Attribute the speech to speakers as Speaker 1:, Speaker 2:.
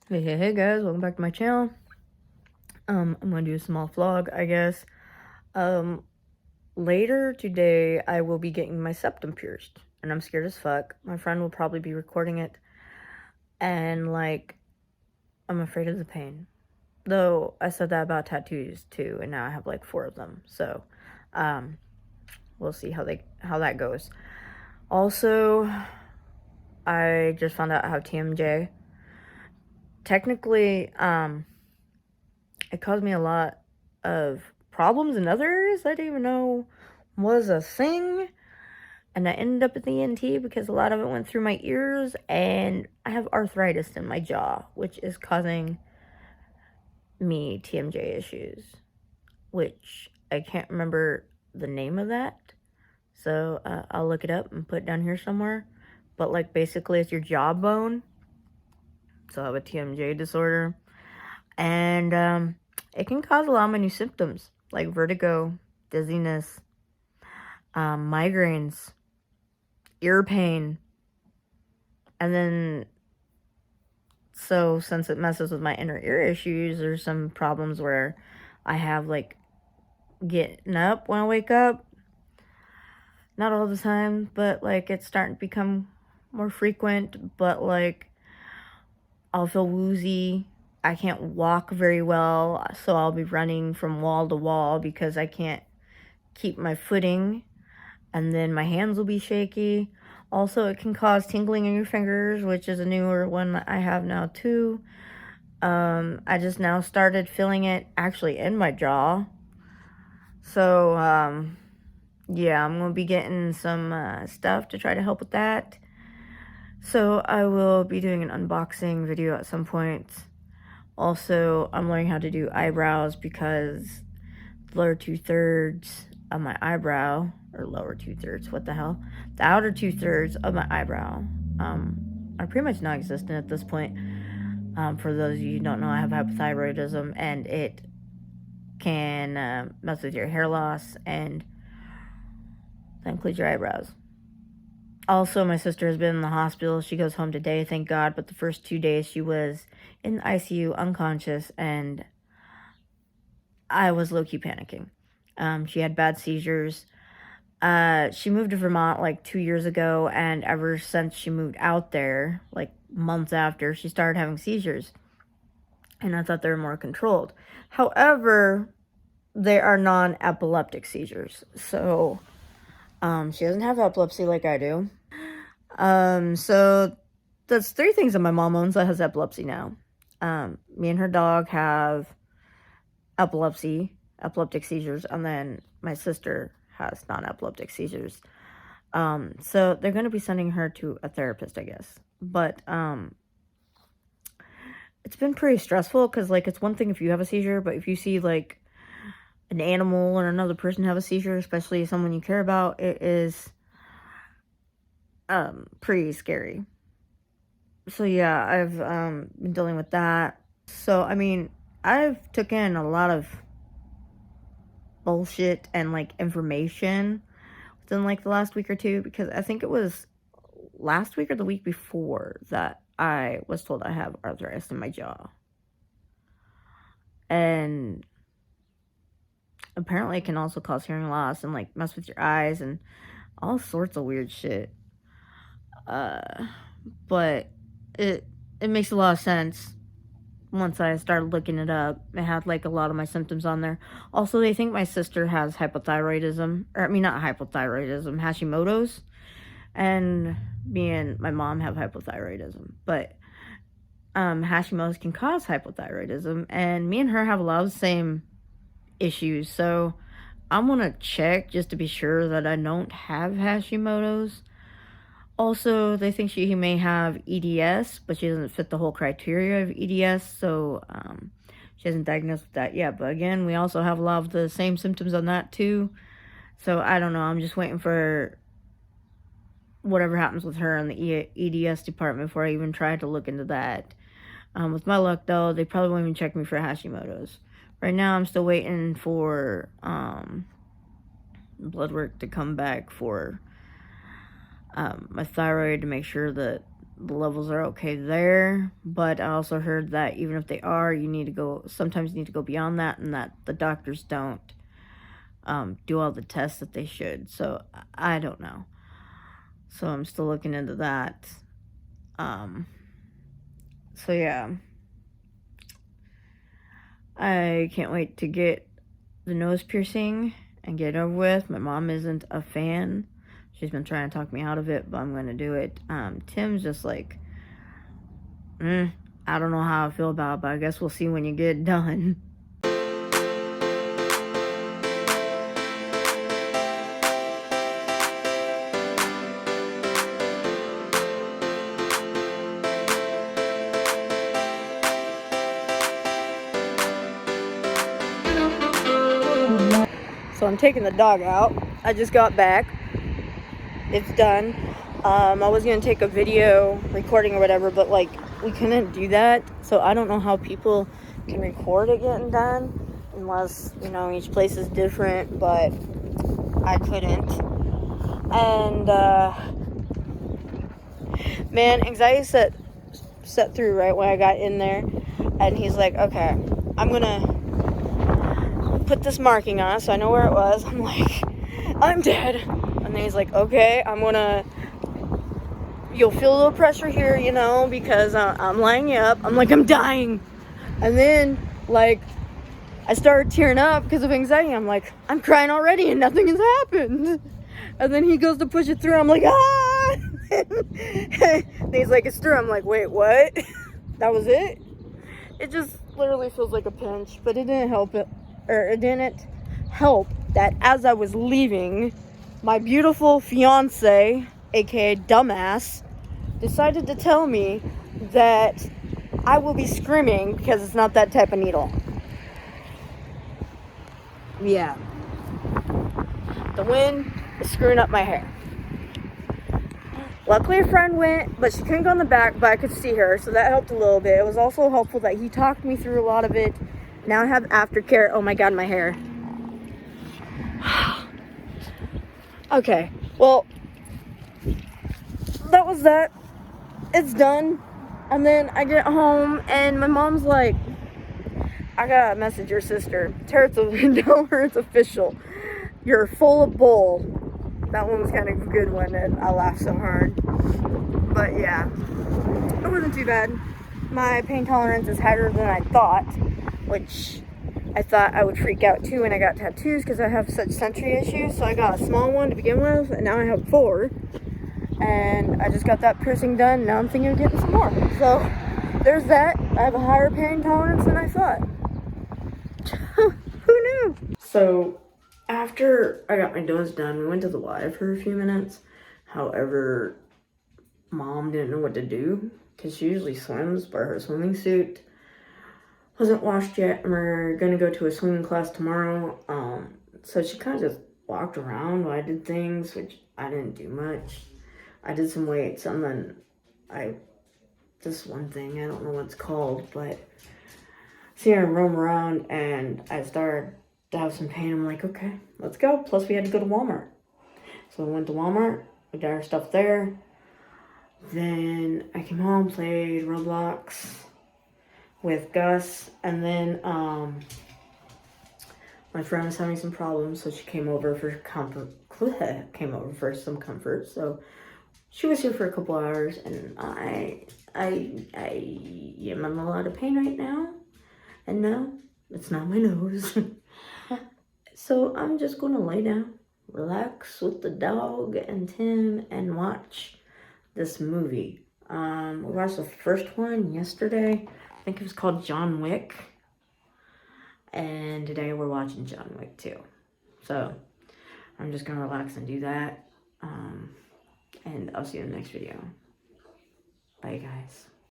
Speaker 1: Hey guys, welcome back to my channel. I'm gonna do a small vlog, I guess. Later today I will be getting my septum pierced, and I'm scared as fuck. My friend will probably be recording it, and like, I'm afraid of the pain. Though I said that about tattoos too, and now I have like 4 of them. So, we'll see how that goes. Also, I just found out I have TMJ. Technically, it caused me a lot of problems in other areas I didn't even know was a thing. And I ended up at the ENT because a lot of it went through my ears, and I have arthritis in my jaw, which is causing me TMJ issues, which I can't remember the name of that. So I'll look it up and put it down here somewhere. But like basically it's your jawbone. So I have a TMJ disorder. And it can cause a lot of my new symptoms like vertigo, dizziness, migraines, ear pain. And then, so since it messes with my inner ear issues, there's some problems where I have like getting up when I wake up. Not all the time, but like it's starting to become more frequent. But like I'll feel woozy. I can't walk very well, so I'll be running from wall to wall because I can't keep my footing. And then my hands will be shaky. Also, it can cause tingling in your fingers, which is a newer one I have now too. I just now started feeling it actually in my jaw. So, yeah, I'm going to be getting some stuff to try to help with that. So I will be doing an unboxing video at some point. Also, I'm learning how to do eyebrows because the lower 2/3 of my eyebrow, or lower 2/3, what the hell? The outer 2/3 of my eyebrow are pretty much non-existent at this point. For those of you who don't know, I have hypothyroidism, and it can mess with your hair loss, and that includes your eyebrows. Also, my sister has been in the hospital. She goes home today, thank God, but the first 2 days she was in the ICU, unconscious, and I was low-key panicking. She had bad seizures. She moved to Vermont like 2 years ago, and ever since she moved out there, like months after, she started having seizures. And I thought they were more controlled. However, they are non-epileptic seizures. So, she doesn't have epilepsy like I do. So that's 3 things that my mom owns that has epilepsy now. Me and her dog have epileptic seizures, and then my sister has non-epileptic seizures. So they're going to be sending her to a therapist, I guess. But, it's been pretty stressful because, like, it's one thing if you have a seizure, but if you see, like, an animal or another person have a seizure, especially someone you care about, it is, pretty scary. So, yeah, I've, been dealing with that. So, I mean, I've took in a lot of bullshit and, like, information within, like, the last week or 2, because I think it was last week or the week before that I was told I have arthritis in my jaw. And apparently it can also cause hearing loss and like mess with your eyes and all sorts of weird shit. But it makes a lot of sense once I started looking it up. It had like a lot of my symptoms on there. Also, they think my sister has hypothyroidism, or I mean not hypothyroidism, Hashimoto's. And me and my mom have hypothyroidism, but Hashimoto's can cause hypothyroidism, and me and her have a lot of the same issues. So I'm gonna check just to be sure that I don't have Hashimoto's. Also, they think she may have EDS, but she doesn't fit the whole criteria of EDS, so she hasn't diagnosed with that yet. But again, we also have a lot of the same symptoms on that too. So I don't know. I'm just waiting for whatever happens with her in the EDS department before I even try to look into that. With my luck, though, they probably won't even check me for Hashimoto's. Right now, I'm still waiting for blood work to come back for my thyroid to make sure that the levels are okay there, but I also heard that even if they are, sometimes you need to go beyond that, and that the doctors don't do all the tests that they should. So I don't know. So I'm still looking into that. So yeah, I can't wait to get the nose piercing and get it over with. My mom isn't a fan. She's been trying to talk me out of it, but I'm going to do it. Tim's just like, I don't know how I feel about it, but I guess we'll see when you get it done. So I'm taking the dog out. I just got back. It's done. I was going to take a video recording or whatever, but like we couldn't do that. So I don't know how people can record it getting done unless, each place is different, but I couldn't. And man, anxiety set through right when I got in there, and he's like, okay, I'm gonna put this marking on so I know where it was. I'm like, I'm dead. And then he's like, okay, you'll feel a little pressure here, because I'm lining you up. I'm like, I'm dying. And then, like, I started tearing up because of anxiety. I'm like, I'm crying already and nothing has happened. And then he goes to push it through. I'm like, ah! And he's like, it's through. I'm like, wait, what? That was it? It just literally feels like a pinch, but it didn't help that as I was leaving, my beautiful fiance, aka dumbass, decided to tell me that I will be screaming because it's not that type of needle. Yeah. The wind is screwing up my hair. Luckily a friend went, but she couldn't go in the back, but I could see her, so that helped a little bit. It was also helpful that he talked me through a lot of it. Now I have aftercare. Oh my god, my hair. Okay, well, that was that. It's done. And then I get home, and my mom's like, I gotta message your sister. Tell her it's official. You're full of bull. That one was kind of a good one, and I laughed so hard. But yeah, it wasn't too bad. My pain tolerance is higher than I thought, which I thought I would freak out too when I got tattoos because I have such sensory issues. So I got a small one to begin with, and now I have 4. And I just got that piercing done. Now I'm thinking of getting some more. So there's that. I have a higher pain tolerance than I thought. Who knew? So after I got my nose done, we went to the Y for a few minutes. However, Mom didn't know what to do because she usually swims, but her swimming suit wasn't washed yet, and we're gonna go to a swimming class tomorrow. So she kind of just walked around while I did things, which I didn't do much. I did some weights, and then this one thing, I don't know what it's called, but seeing her roam around, and I started to have some pain. I'm like, okay, let's go. Plus, we had to go to Walmart. So we went to Walmart, we got our stuff there. Then I came home, played Roblox with Gus, and then my friend was having some problems, so she came over for some comfort. So she was here for a couple hours, and I am in a lot of pain right now, and no, it's not my nose. So I'm just gonna lay down, relax with the dog and Tim, and watch this movie. We watched the first one yesterday. I think it was called John Wick. And today we're watching John Wick 2. So I'm just gonna relax and do that. And I'll see you in the next video. Bye, guys.